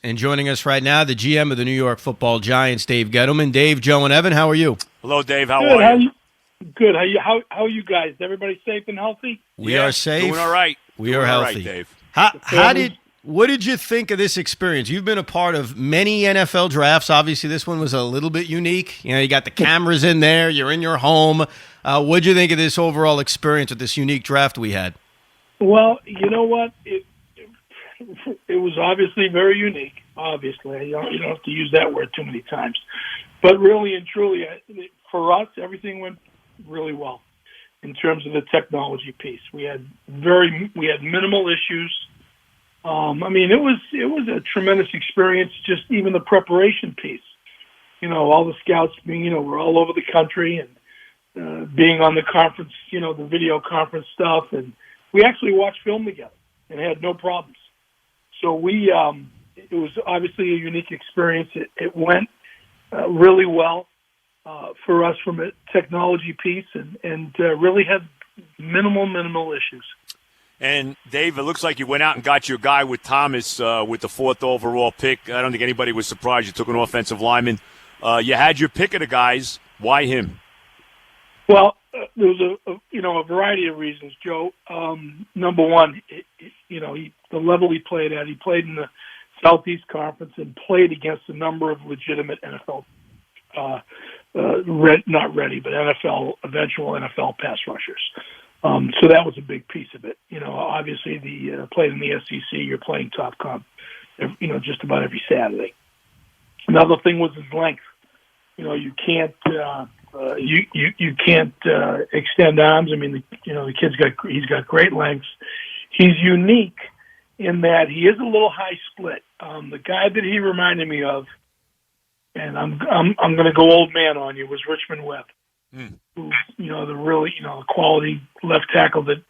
And joining us right now, the GM of the New York Football Giants, Dave Gettleman. Dave, Joe, and Evan, how are you? Hello, Dave. How are you? Good. How are you guys? Everybody safe and healthy? We are safe. Doing all right. We are healthy. All right, Dave. What did you think of this experience? You've been a part of many NFL drafts. Obviously, this one was a little bit unique. You got the cameras in there. You're in your home. What did you think of this overall experience with this unique draft we had? Well, you know what? It was obviously very unique. Obviously, you don't have to use that word too many times. But really and truly, for us, everything went really well in terms of the technology piece. We had minimal issues. It was a tremendous experience. Just even the preparation piece. All the scouts being, we're all over the country and being on the conference, the video conference stuff, and we actually watched film together and had no problems. So it was obviously a unique experience. It went really well for us from a technology piece, and really had minimal issues. And, Dave, it looks like you went out and got your guy with Thomas with the 4th overall pick. I don't think anybody was surprised you took an offensive lineman. You had your pick of the guys. Why him? Well, there was a variety of reasons, Joe. Number one, the level he played at. He played in the Southeast Conference and played against a number of legitimate NFL, NFL, eventual NFL pass rushers. So that was a big piece of it. Obviously playing in the SEC, you're playing top comp, just about every Saturday. Another thing was his length. You can't you can't extend arms. The he's got great lengths. He's unique in that he is a little high split. The guy that he reminded me of, and I'm going to go old man on you, was Richmond Webb. Who's, the really, quality left tackle that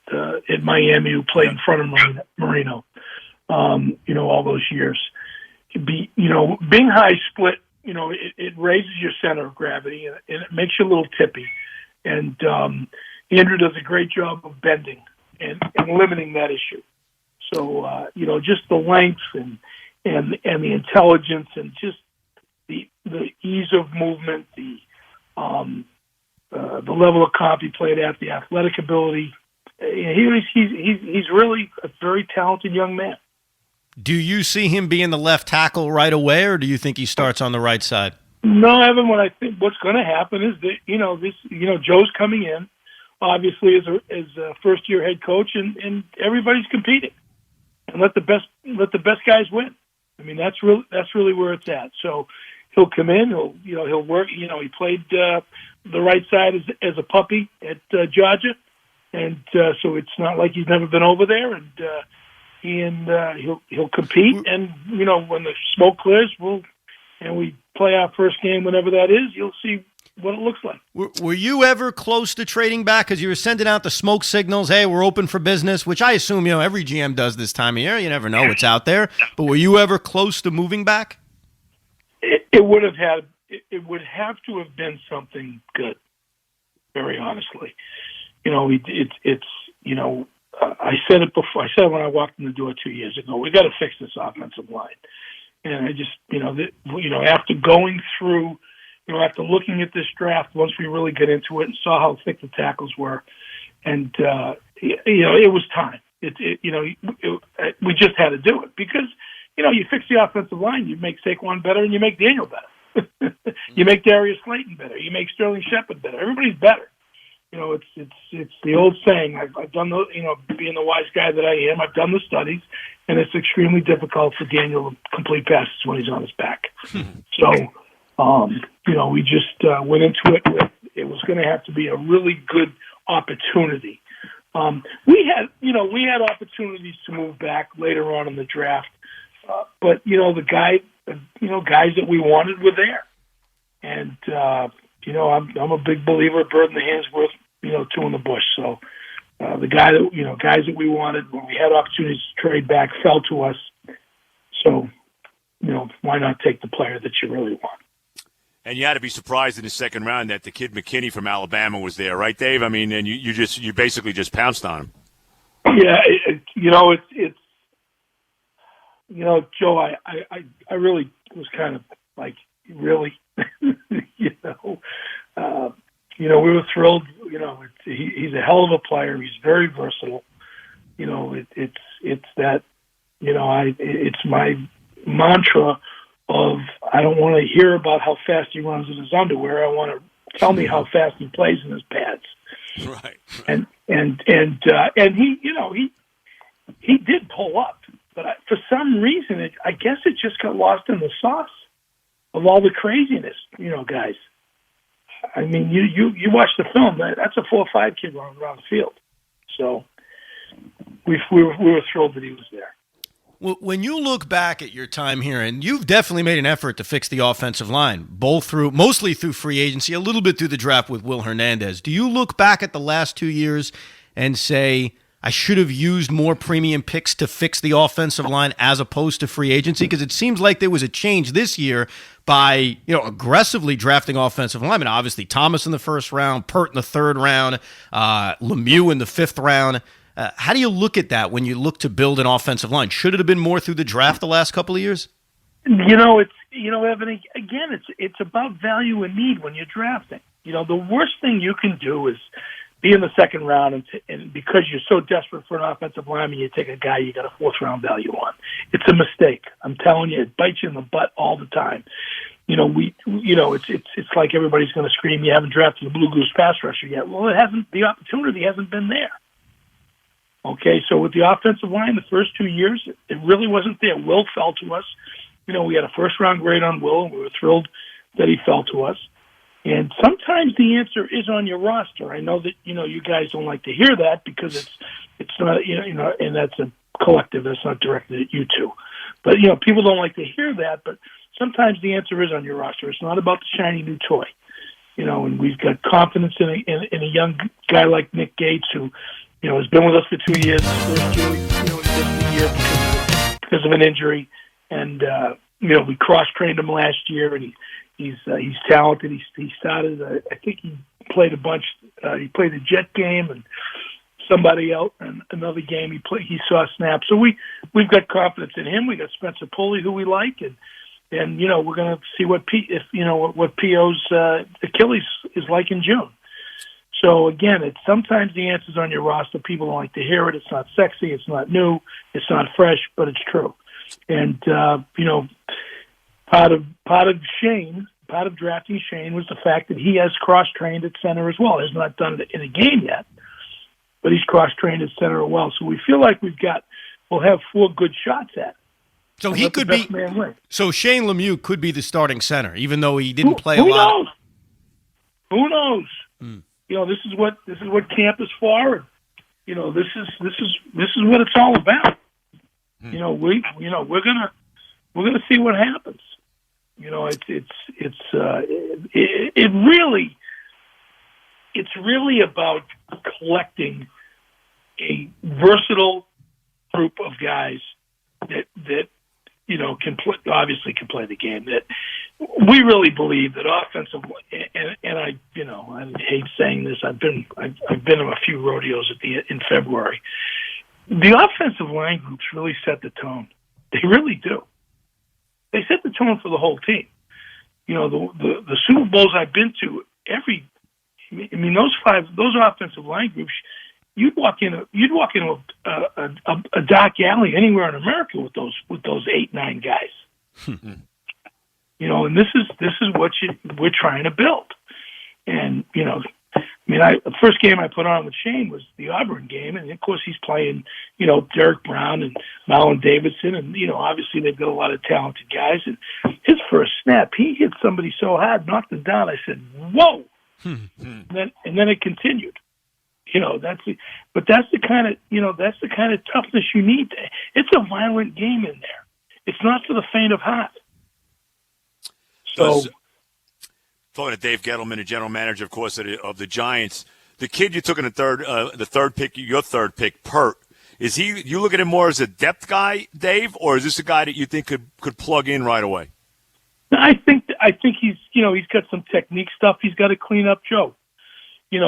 at Miami who played in front of Marino, all those years. Being high split, it raises your center of gravity and it makes you a little tippy. And Andrew does a great job of bending and limiting that issue. So, just the length and the intelligence and just the ease of movement, the level of comp he played at, the athletic ability. He's really a very talented young man. Do you see him being the left tackle right away, or do you think he starts on the right side? No, Evan. What I think what's going to happen is that Joe's coming in, obviously as a first year head coach, and everybody's competing, and let the best guys win. That's really where it's at. So he'll come in, he'll work. He played the right side as a puppy at Georgia, and so it's not like he's never been over there. And he'll compete. And when the smoke clears, we play our first game whenever that is. You'll see what it looks like. Were you ever close to trading back? Because you were sending out the smoke signals, hey, we're open for business, which I assume every GM does this time of year. You never know what's out there. But were you ever close to moving back? It would have to have been something good, very honestly. I said it before. I said it when I walked in the door 2 years ago. We got to fix this offensive line. And I just, after going through, after looking at this draft, once we really get into it and saw how thick the tackles were, and it was time. We just had to do it because you fix the offensive line, you make Saquon better, and you make Daniel better. You make Darius Slayton better. You make Sterling Shepard better. Everybody's better. It's the old saying. I've done the, being the wise guy that I am, I've done the studies, and it's extremely difficult for Daniel to complete passes when he's on his back. So, we just went into it with it was going to have to be a really good opportunity. We had opportunities to move back later on in the draft, but the guys that we wanted were there, and I'm a big believer. Bird in the hand's worth two in the bush. So the guys that we wanted when we had opportunities to trade back fell to us. So why not take the player that you really want? And you had to be surprised in the second round that the kid McKinney from Alabama was there, right, Dave? And you basically just pounced on him. Yeah, it's Joe. I I really was kind of like, really, you know. We were thrilled. He's a hell of a player. He's very versatile. It's that. It's my mantra of I don't want to hear about how fast he runs in his underwear. I want to tell me how fast he plays in his pads. Right. And he did pull up, but for some reason, I guess it just got lost in the sauce of all the craziness, guys. I mean, you watch the film. That's a 4-5 kid running around the field. So we were thrilled that he was there. Well, when you look back at your time here, and you've definitely made an effort to fix the offensive line, mostly through free agency, a little bit through the draft with Will Hernandez. Do you look back at the last 2 years and say, I should have used more premium picks to fix the offensive line as opposed to free agency? Because it seems like there was a change this year by aggressively drafting offensive linemen. Obviously, Thomas in the first round, Pert in the third round, Lemieux in the fifth round. How do you look at that when you look to build an offensive line? Should it have been more through the draft the last couple of years? Evan, again, it's about value and need when you're drafting. The worst thing you can do is be in the second round, and because you're so desperate for an offensive lineman, you take a guy you got a fourth round value on. It's a mistake. I'm telling you, it bites you in the butt all the time. It's like everybody's going to scream, you haven't drafted a Blue Goose pass rusher yet. Well, the opportunity hasn't been there. Okay, so with the offensive line, the first 2 years, it really wasn't there. Will fell to us. We had a first-round grade on Will, and we were thrilled that he fell to us. And sometimes the answer is on your roster. I know that, you guys don't like to hear that because it's not, and that's a collective. That's not directed at you two. But, people don't like to hear that, but sometimes the answer is on your roster. It's not about the shiny new toy. And we've got confidence in a young guy like Nick Gates who, has been with us for 2 years. First year, he missed a year because of an injury, and we cross-trained him last year, and he's talented. He started. I think he played a bunch. He played the Jet game and somebody else, and another game he saw snaps. So we've got confidence in him. We got Spencer Pulley, who we like, and we're going to see what P.O.'s Achilles is like in June. So again, sometimes the answer's on your roster. People don't like to hear it. It's not sexy. It's not new. It's not fresh, but it's true. And part of drafting Shane was the fact that he has cross-trained at center as well. He has not done it in a game yet, but he's cross-trained at center as well. So we feel like we'll have 4 good shots at it. So he could be. So Shane Lemieux could be the starting center, even though he didn't play a lot. Who knows? This is what camp is for. And, this is what it's all about. We're gonna see what happens. It's really about collecting a versatile group of guys that can play the game. That we really believe that offensive, and I hate saying this. I've been in a few rodeos in February. The offensive line groups really set the tone. They really do. They set the tone for the whole team. The Super Bowls I've been to, those offensive line groups, you'd walk into a dark alley anywhere in America with those 8-9 guys. And this is what we're trying to build. And the first game I put on with Shane was the Auburn game, and of course he's playing, Derek Brown and Marlon Davidson, and obviously they've got a lot of talented guys. And his first snap, he hit somebody so hard, knocked him down. I said, "Whoa!" And then it continued. That's the kind of toughness you need. It's a violent game in there. It's not for the faint of heart. So. Talking to Dave Gettleman, the general manager, of course, of the Giants. The kid you took in the third pick, your third pick, Pert, is he? You look at him more as a depth guy, Dave, or is this a guy that you think could plug in right away? I think he's he's got some technique stuff he's got to clean up, Joe. The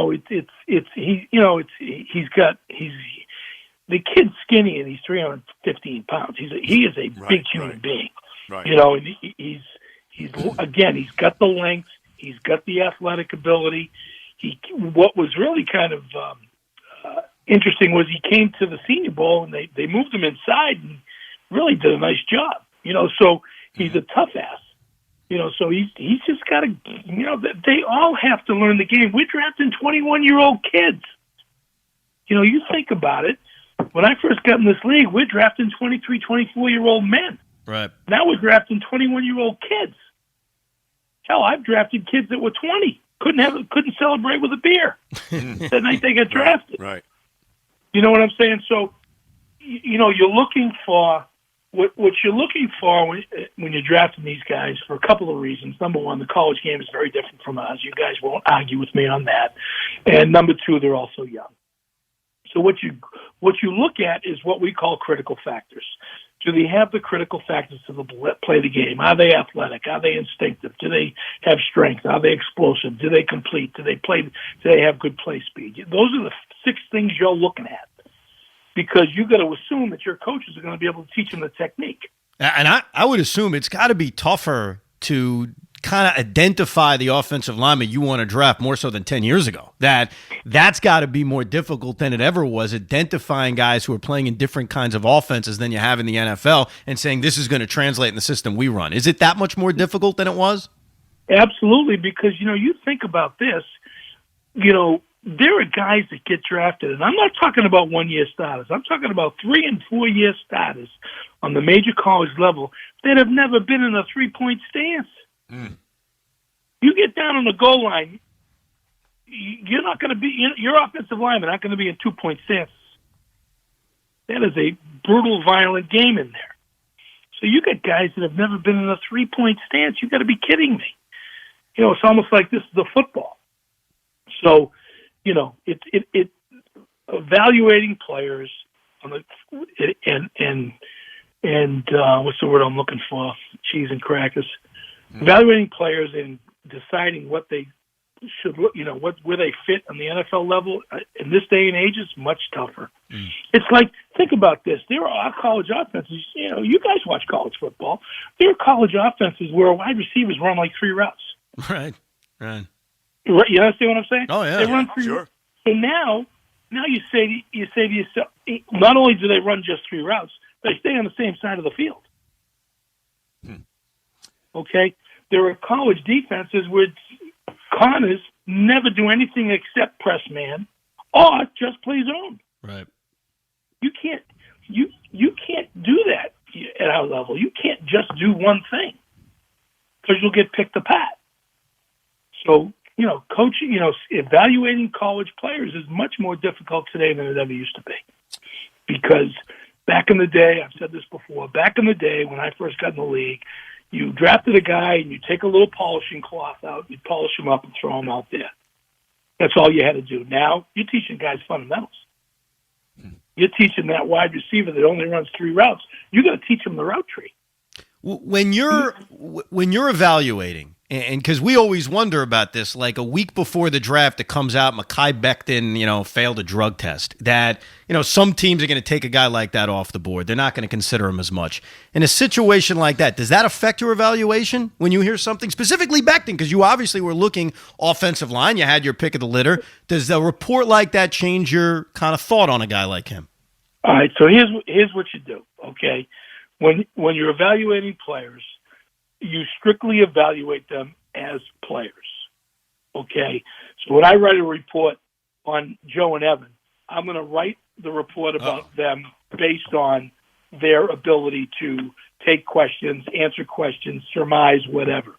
kid's skinny and he's 315 pounds. He is a big human being. Right. And he's got the length, he's got the athletic ability. What was really kind of interesting was he came to the Senior Bowl and they moved him inside and really did a nice job. So he's a tough ass. So he's just got to. They all have to learn the game. We're drafting 21-year-old kids. You think about it. When I first got in this league, we're drafting 23, 24-year-old men. Right. Now we're drafting 21-year-old kids. Hell, I've drafted kids that were 20. Couldn't celebrate with a beer the night they got drafted. Right. You know what I'm saying? So, you're looking for what you're looking for when you're drafting these guys for a couple of reasons. Number one, the college game is very different from ours. You guys won't argue with me on that. And number two, they're also young. So what you look at is what we call critical factors. Do they have the critical factors to play the game? Are they athletic? Are they instinctive? Do they have strength? Are they explosive? Do they complete? Do they have good play speed? Those are the 6 things you're looking at, because you got to assume that your coaches are going to be able to teach them the technique. And I would assume it's got to be tougher to kind of identify the offensive lineman you want to draft more so than 10 years ago. That's got to be more difficult than it ever was, identifying guys who are playing in different kinds of offenses than you have in the NFL and saying this is going to translate in the system we run. Is it that much more difficult than it was? Absolutely, because, you think about this, there are guys that get drafted, and I'm not talking about 1-year starters. I'm talking about 3- and 4-year starters on the major college level that have never been in a 3-point stance. You get down on the goal line, you're not going to be your offensive linemen not going to be in 2-point stances. That is a brutal, violent game in there. So you got guys that have never been in a 3-point stance. You got to be kidding me. It's almost like this is a football. So, it evaluating players on the and what's the word I'm looking for? Cheese and crackers. Evaluating players and deciding what they should look, where they fit on the NFL level in this day and age is much tougher. It's like, think about this. There are college offenses, you guys watch college football. There are college offenses where wide receivers run like 3 routes. Right. You understand what I'm saying? Oh, yeah. They run 3 Sure. routes. So now you say to yourself, not only do they run just 3 routes, they stay on the same side of the field. Okay? There are college defenses where corners never do anything except press man or just play zone. Right. You can't do that at our level. You can't just do one thing because you'll get picked apart. So, coaching, evaluating college players is much more difficult today than it ever used to be. Because back in the day, I've said this before, back in the day when I first got in the league, you drafted a guy and you take a little polishing cloth out, you polish him up and throw him out there. That's all you had to do. Now, you're teaching guys fundamentals. You're teaching that wide receiver that only runs 3 routes. You got to teach him the route tree. When you're evaluating, and because we always wonder about this, like a week before the draft, it comes out Mekhi Becton, failed a drug test. That some teams are going to take a guy like that off the board. They're not going to consider him as much. In a situation like that, does that affect your evaluation when you hear something specifically Becton? Because you obviously were looking offensive line. You had your pick of the litter. Does a report like that change your kind of thought on a guy like him? All right. So here's what you do. Okay, when you're evaluating players, you strictly evaluate them as players, okay? So when I write a report on Joe and Evan, I'm going to write the report about them based on their ability to take questions, answer questions, surmise, whatever.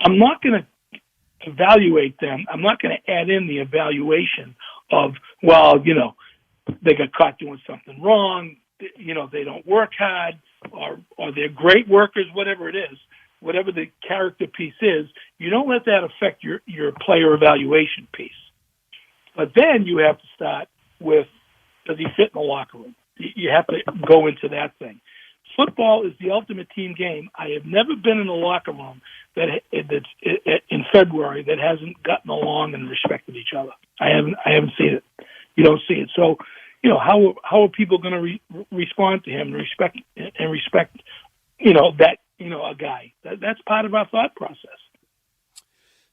I'm not going to evaluate them. I'm not going to add in the evaluation of, they got caught doing something wrong, they don't work hard, or they're great workers, whatever it is. Whatever the character piece is, you don't let that affect your player evaluation piece. But then you have to start with, does he fit in the locker room? You have to go into that thing. Football is the ultimate team game. I have never been in a locker room that's in February that hasn't gotten along and respected each other. I haven't seen it. You don't see it. So, how are people going to respond to him and respect a guy. That's part of our thought process.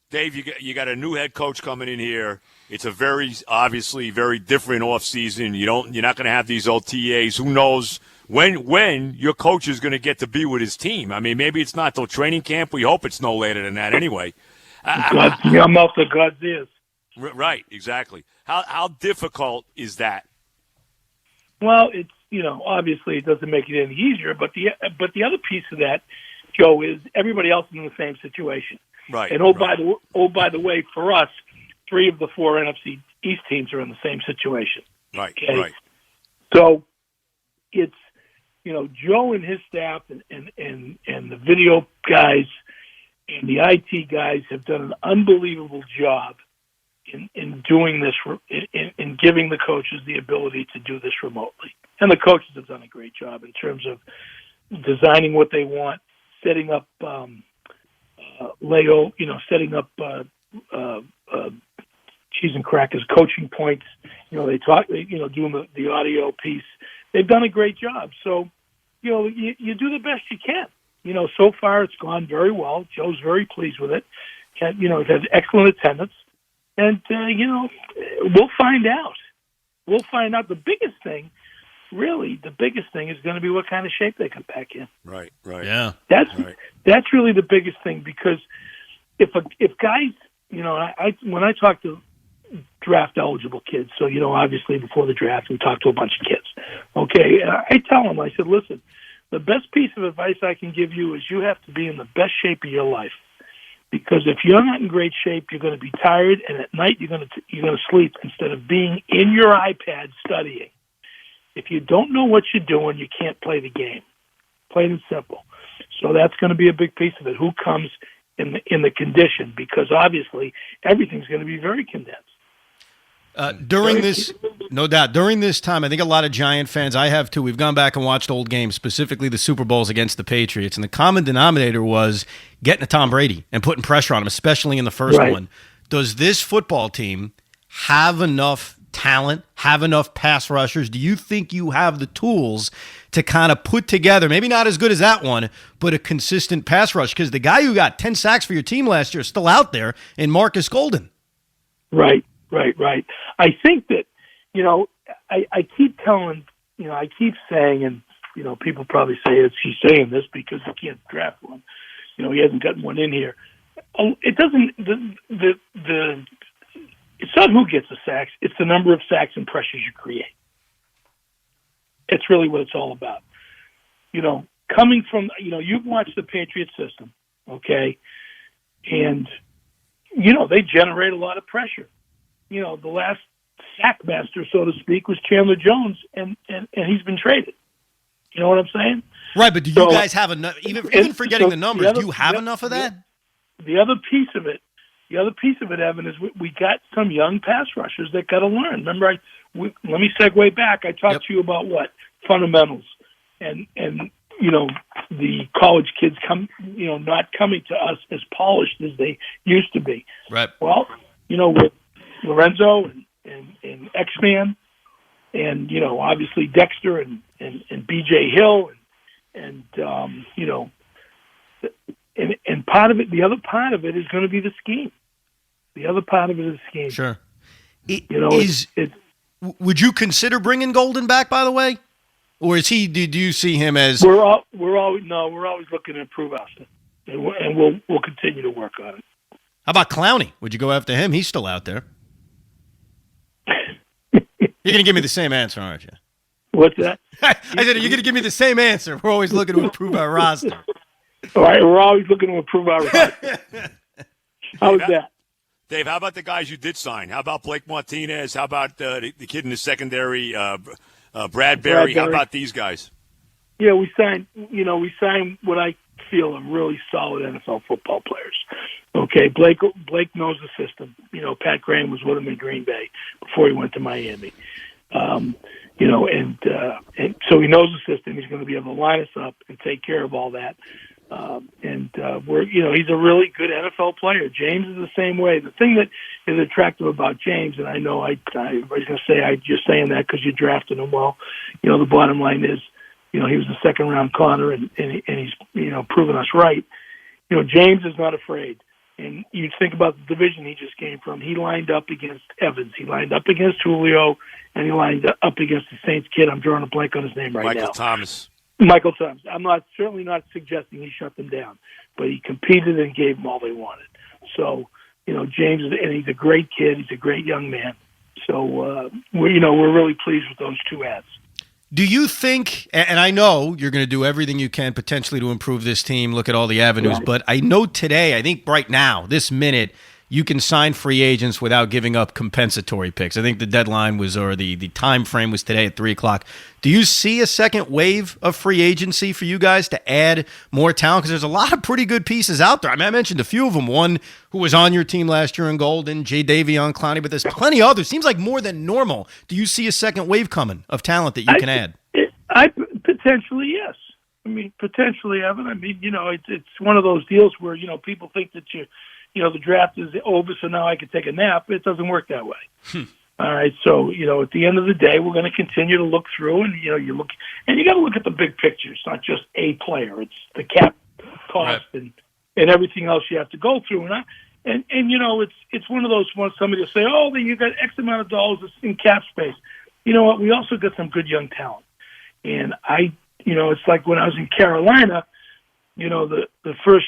Dave, you got a new head coach coming in here. It's a obviously very different offseason. You're not going to have these OTAs. Who knows when your coach is going to get to be with his team? I mean, maybe it's not till training camp. We hope it's no later than that anyway. I'm off the God's ears. Right, exactly. How difficult is that? Well, it's obviously it doesn't make it any easier, but the other piece of that, Joe, is everybody else is in the same situation. Right. And by the way, for us, 3 of the 4 NFC East teams are in the same situation. Right. Okay? Right. So it's Joe and his staff and the video guys and the IT guys have done an unbelievable job in doing this, in giving the coaches the ability to do this remotely. And the coaches have done a great job in terms of designing what they want, setting up setting up cheese and crackers coaching points. They talk, doing the audio piece. They've done a great job. So, you do the best you can. So far it's gone very well. Joe's very pleased with it. It has excellent attendance. And, we'll find out. We'll find out. The biggest thing is going to be what kind of shape they come back in. Right, right. Yeah. That's really the biggest thing, because if guys, when I talk to draft eligible kids, so, obviously before the draft we talk to a bunch of kids. Okay, I tell them, I said, listen, the best piece of advice I can give you is you have to be in the best shape of your life. Because if you're not in great shape, you're going to be tired, and at night you're going to sleep instead of being in your iPad studying. If you don't know what you're doing, you can't play the game. Plain and simple. So that's going to be a big piece of it. Who comes in the condition? Because obviously everything's going to be very condensed. During this time, I think a lot of Giant fans, I have too, we've gone back and watched old games, specifically the Super Bowls against the Patriots, and the common denominator was getting to Tom Brady and putting pressure on him, especially in the first one. Does this football team have enough talent, have enough pass rushers? Do you think you have the tools to kind of put together, maybe not as good as that one, but a consistent pass rush? Because the guy who got 10 sacks for your team last year is still out there in Marcus Golden. Right. I think that, I keep telling, I keep saying, and, people probably say she's saying this because he can't draft one. He hasn't gotten one in here. It doesn't, it's not who gets the sacks, it's the number of sacks and pressures you create. It's really what it's all about. Coming from, you've watched the Patriot system, okay? And, they generate a lot of pressure. The last sack master, so to speak, was Chandler Jones, and he's been traded. You know what I'm saying? Right, but do you guys have enough, even forgetting the numbers, do you have enough of that? The other piece of it, Evan, is we got some young pass rushers that got to learn. Remember, let me segue back. I talked to you about fundamentals, and the college kids not coming to us as polished as they used to be. Right. Well, with Lorenzo and X-Man, and obviously Dexter and B.J. Hill, and part of it, the other part of it is going to be the scheme. The other part of it is the scheme. Sure. Would you consider bringing Golden back, by the way, or is he? Do you see him as? We're always looking to improve Austin, and we'll continue to work on it. How about Clowney? Would you go after him? He's still out there. You're going to give me the same answer, aren't you? What's that? I said, you're going to give me the same answer. We're always looking to improve our roster. All right, we're always looking to improve our roster. How's that? Dave, how about the guys you did sign? How about Blake Martinez? How about the kid in the secondary, Bradbury? How about these guys? Yeah, we signed what I feel are really solid NFL football players. Okay, Blake knows the system. Pat Graham was with him in Green Bay before he went to Miami. And so he knows the system. He's going to be able to line us up and take care of all that. He's a really good NFL player. James is the same way. The thing that is attractive about James, and I know everybody's going to say I'm just saying that because you drafted him well. The bottom line is he was a second-round corner, and he's proven us right. James is not afraid. And you think about the division he just came from. He lined up against Evans. He lined up against Julio, and he lined up against the Saints kid. I'm drawing a blank on his name right now. Michael Thomas. I'm certainly not suggesting he shut them down, but he competed and gave them all they wanted. So, James, and he's a great kid. He's a great young man. So, we're really pleased with those two ads. Do you think, and I know you're going to do everything you can potentially to improve this team, look at all the avenues, Right. but I know today, I think right now, this minute, you can sign free agents without giving up compensatory picks. I think the deadline was, or the time frame was today at 3 o'clock. Do you see a second wave of free agency for you guys to add more talent? Because there's a lot of pretty good pieces out there. I mean, I mentioned a few of them. One who was on your team last year in Golden, Davion Clowney, but there's plenty others. Seems like more than normal. Do you see a second wave coming of talent that you can add? I potentially, yes. I mean, potentially, Evan. I mean, it's one of those deals where, people think that the draft is over, so now I can take a nap. It doesn't work that way. All right. So, at the end of the day, we're going to continue to look through, and, you look, and you got to look at the big picture. It's not just a player. It's the cap cost and everything else you have to go through. And it's one of those ones somebody will say, oh, you got X amount of dollars in cap space. You know what? We also got some good young talent. And it's like when I was in Carolina, the first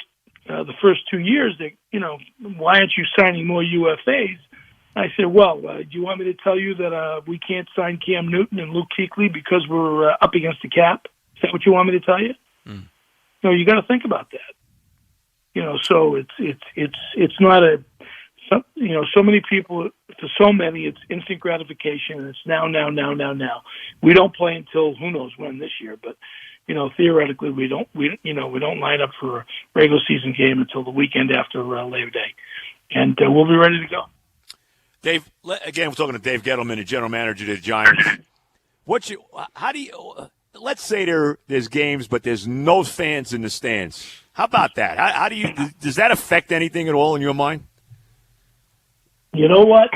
2 years, why aren't you signing more UFAs? I said, well, do you want me to tell you that we can't sign Cam Newton and Luke Kuechly because we're up against the cap? Is that what you want me to tell you? You got to think about that. So it's not so many people, for so many, it's instant gratification, and it's now. We don't play until who knows when this year, but theoretically we don't line up for a regular season game until the weekend after Labor Day, and we'll be ready to go. Dave, again, we're talking to Dave Gettleman, the general manager of the Giants. Let's say there's games, but there's no fans in the stands. How about that? Does that affect anything at all in your mind? You know what?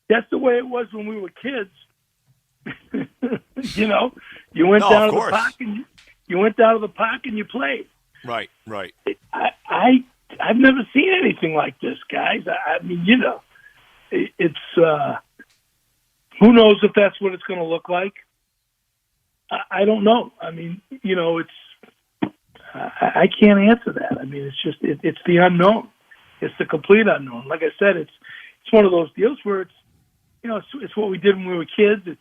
That's the way it was when we were kids. You went down to the park and you played. Right. I've never seen anything like this, guys. I mean, it's who knows if that's what it's going to look like. I don't know. I mean, I can't answer that. I mean, it's just it's the unknown. It's the complete unknown. Like I said, it's one of those deals where it's what we did when we were kids. It's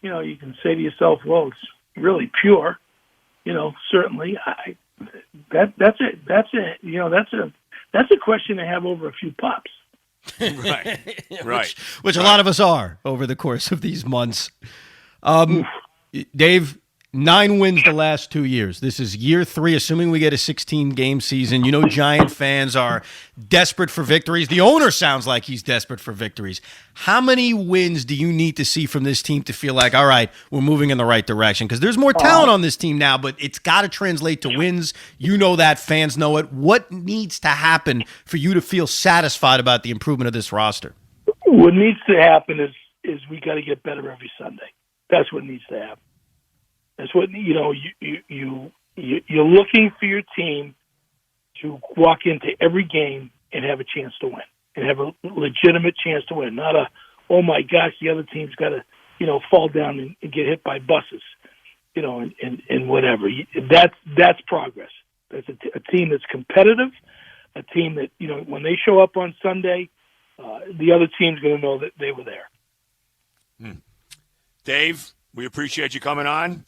you can say to yourself, well, it's really pure. Certainly, that's a question to have over a few pops. Right. Which a lot of us are over the course of these months. Dave, 9 wins the last 2 years. This is year 3, assuming we get a 16-game season. Giant fans are desperate for victories. The owner sounds like he's desperate for victories. How many wins do you need to see from this team to feel like, all right, we're moving in the right direction? Because there's more talent on this team now, but it's got to translate to wins. You know that. Fans know it. What needs to happen for you to feel satisfied about the improvement of this roster? What needs to happen is we got to get better every Sunday. That's what needs to happen. That's what you're looking for your team to walk into every game and have a chance to win, and have a legitimate chance to win. Not oh my gosh, the other team's got to fall down and get hit by buses, and whatever. That's progress. That's a team that's competitive, a team that when they show up on Sunday, the other team's going to know that they were there. Dave, we appreciate you coming on.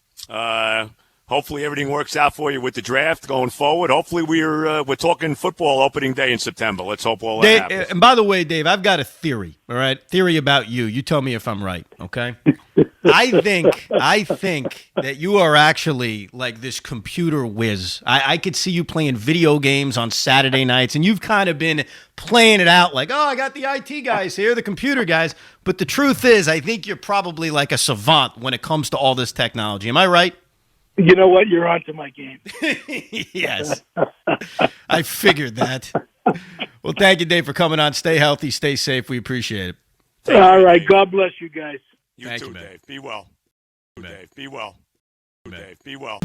Hopefully everything works out for you with the draft going forward. Hopefully we're talking football opening day in September. Let's hope all that happens. And by the way, Dave, I've got a theory, all right? Theory about you. You tell me if I'm right, okay? I think that you are actually like this computer whiz. I could see you playing video games on Saturday nights, and you've kind of been playing it out like, oh, I got the IT guys here, the computer guys. But the truth is, I think you're probably like a savant when it comes to all this technology. Am I right? You know what? You're onto my game. Yes. I figured that. Well, thank you, Dave, for coming on. Stay healthy, stay safe. We appreciate it. All right. God bless you guys. You too, Dave. Be well. Dave, be well. Dave, be well.